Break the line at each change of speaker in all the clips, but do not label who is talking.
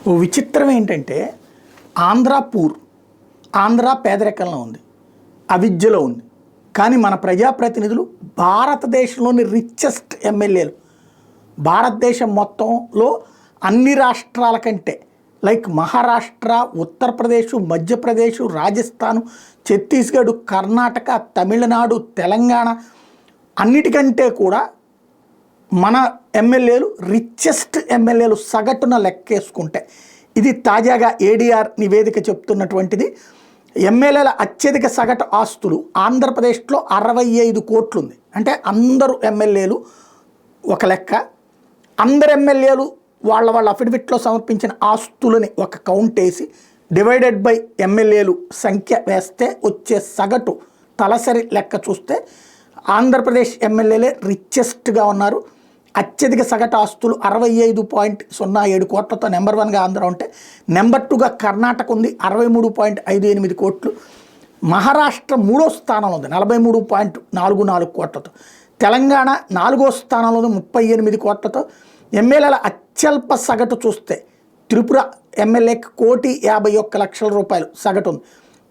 ఓ విచిత్రం ఏంటంటే ఆంధ్ర పేదరికంలో ఉంది, అవిద్యలో ఉంది. కానీ మన ప్రజాప్రతినిధులు భారతదేశంలోని రిచెస్ట్ ఎమ్మెల్యేలు, భారతదేశం మొత్తంలో అన్ని రాష్ట్రాల కంటే లైక్ మహారాష్ట్ర, ఉత్తరప్రదేశ్, మధ్యప్రదేశ్, రాజస్థాన్, ఛత్తీస్గఢ్, కర్ణాటక, తమిళనాడు, తెలంగాణ అన్నిటికంటే కూడా మన ఎమ్మెల్యేలు రిచెస్ట్ ఎమ్మెల్యేలు సగటున లెక్కేసుకుంటే. ఇది తాజాగా ఏడీఆర్ నివేదిక చెప్తున్నటువంటిది. ఎమ్మెల్యేల అత్యధిక సగటు ఆస్తులు ఆంధ్రప్రదేశ్లో 65 కోట్లు ఉంది. అంటే అందరూ ఎమ్మెల్యేలు ఒక లెక్క, అందరు ఎమ్మెల్యేలు వాళ్ళ అఫిడవిట్లో సమర్పించిన ఆస్తులని ఒక కౌంట్ వేసి డివైడెడ్ బై ఎమ్మెల్యేలు సంఖ్య వేస్తే వచ్చే సగటు తలసరి లెక్క చూస్తే ఆంధ్రప్రదేశ్ ఎమ్మెల్యేలే రిచెస్ట్గా ఉన్నారు. అత్యధిక సగటు ఆస్తులు 65.07 కోట్లతో నెంబర్ 1గా ఆంధ్ర ఉంటే, నెంబర్ 2గా కర్ణాటక ఉంది 63.58 కోట్లు. మహారాష్ట్ర 3వ స్థానంలో ఉంది 43.44 కోట్లతో. తెలంగాణ 4వ స్థానంలో ఉంది 38 కోట్లతో. ఎమ్మెల్యేల అత్యల్ప సగటు చూస్తే త్రిపుర ఎమ్మెల్యేకి 1,51,00,000 రూపాయలు సగటు ఉంది.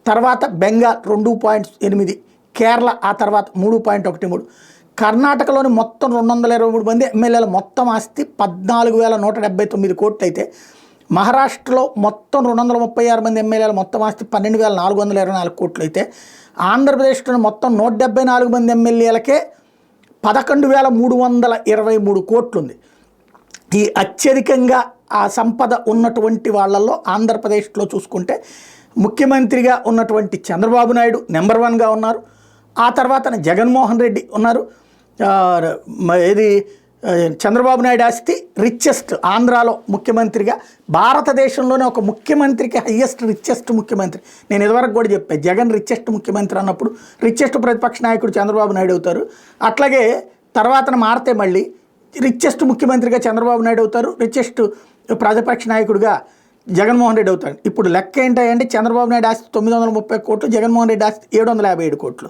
తర్వాత బెంగాల్ 2.8, కేరళ ఆ తర్వాత 3.13. కర్ణాటకలోని మొత్తం 223 మంది ఎమ్మెల్యేల మొత్తం ఆస్తి 14,179 కోట్లు అయితే, మహారాష్ట్రలో మొత్తం 236 మంది ఎమ్మెల్యేల మొత్తం ఆస్తి 12,424 కోట్లు అయితే, ఆంధ్రప్రదేశ్లోని మొత్తం 174 మంది ఎమ్మెల్యేలకే 11,323 కోట్లు ఉంది. ఈ అత్యధికంగా ఆ సంపద ఉన్నటువంటి వాళ్ళల్లో ఆంధ్రప్రదేశ్లో చూసుకుంటే ముఖ్యమంత్రిగా ఉన్నటువంటి చంద్రబాబు నాయుడు నెంబర్ 1గా ఉన్నారు. ఆ తర్వాత జగన్మోహన్ రెడ్డి ఉన్నారు. చంద్రబాబు నాయుడు ఆస్తి రిచెస్ట్ ఆంధ్రాలో ముఖ్యమంత్రిగా. భారతదేశంలోనే ఒక ముఖ్యమంత్రికి హయ్యెస్ట్ రిచెస్ట్ ముఖ్యమంత్రి. నేను ఇదివరకు కూడా చెప్పాను, జగన్ రిచెస్ట్ ముఖ్యమంత్రి అన్నప్పుడు రిచెస్ట్ ప్రతిపక్ష నాయకుడు చంద్రబాబు నాయుడు అవుతారు. అట్లాగే తర్వాత మారితే మళ్ళీ రిచెస్ట్ ముఖ్యమంత్రిగా చంద్రబాబు నాయుడు అవుతారు, రిచెస్ట్ ప్రతిపక్ష నాయకుడిగా జగన్మోహన్ రెడ్డి అవుతారు. ఇప్పుడు లెక్క ఏంటంటే చంద్రబాబు నాయుడు ఆస్తి 930 కోట్లు, జగన్మోహన్ రెడ్డి ఆస్తి 757 కోట్లు.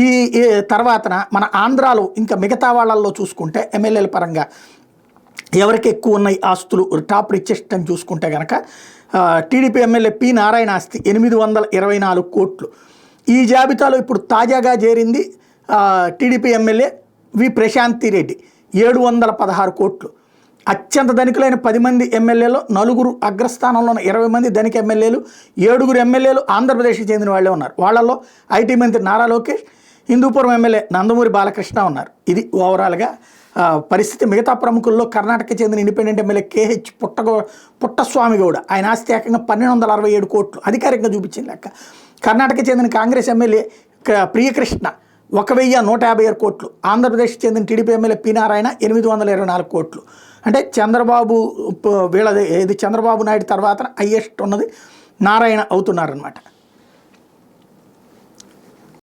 ఈ తర్వాత మన ఆంధ్రాలో ఇంకా మిగతా వాళ్ళల్లో చూసుకుంటే ఎమ్మెల్యేల పరంగా ఎవరికి ఎక్కువ ఉన్నాయి ఆస్తులు, టాప్ రిచెస్ట్ అని చూసుకుంటే కనుక టీడీపీ ఎమ్మెల్యే పి నారాయణ ఆస్తి 824 కోట్లు. ఈ జాబితాలో ఇప్పుడు తాజాగా చేరింది టీడీపీ ఎమ్మెల్యే వి ప్రశాంతి రెడ్డి 716 కోట్లు. అత్యంత ధనికులైన 10 మంది ఎమ్మెల్యేలో 4 అగ్రస్థానంలో ఉన్న 20 మంది ధనిక ఎమ్మెల్యేలు, 7 ఎమ్మెల్యేలు ఆంధ్రప్రదేశ్కి చెందిన వాళ్ళే ఉన్నారు. వాళ్ళల్లో ఐటీ మంత్రి నారా లోకేష్, హిందూపురం ఎమ్మెల్యే నందమూరి బాలకృష్ణ ఉన్నారు. ఇది ఓవరాల్గా పరిస్థితి. మిగతా ప్రముఖుల్లో కర్ణాటకకి చెందిన independent MLA KH Puttaswamy Gowda, ఆయన ఆస్తి ఏకంగా 1,267 కోట్లు అధికారికంగా చూపించింది లెక్క. కర్ణాటకకి చెందిన కాంగ్రెస్ ఎమ్మెల్యే ప్రియకృష్ణ 1,156 కోట్లు. ఆంధ్రప్రదేశ్కి చెందిన టీడీపీ ఎమ్మెల్యే పి నారాయణ 824 కోట్లు. అంటే చంద్రబాబు నాయుడు తర్వాత హయ్యెస్ట్ ఉన్నది నారాయణ అవుతున్నారనమాట.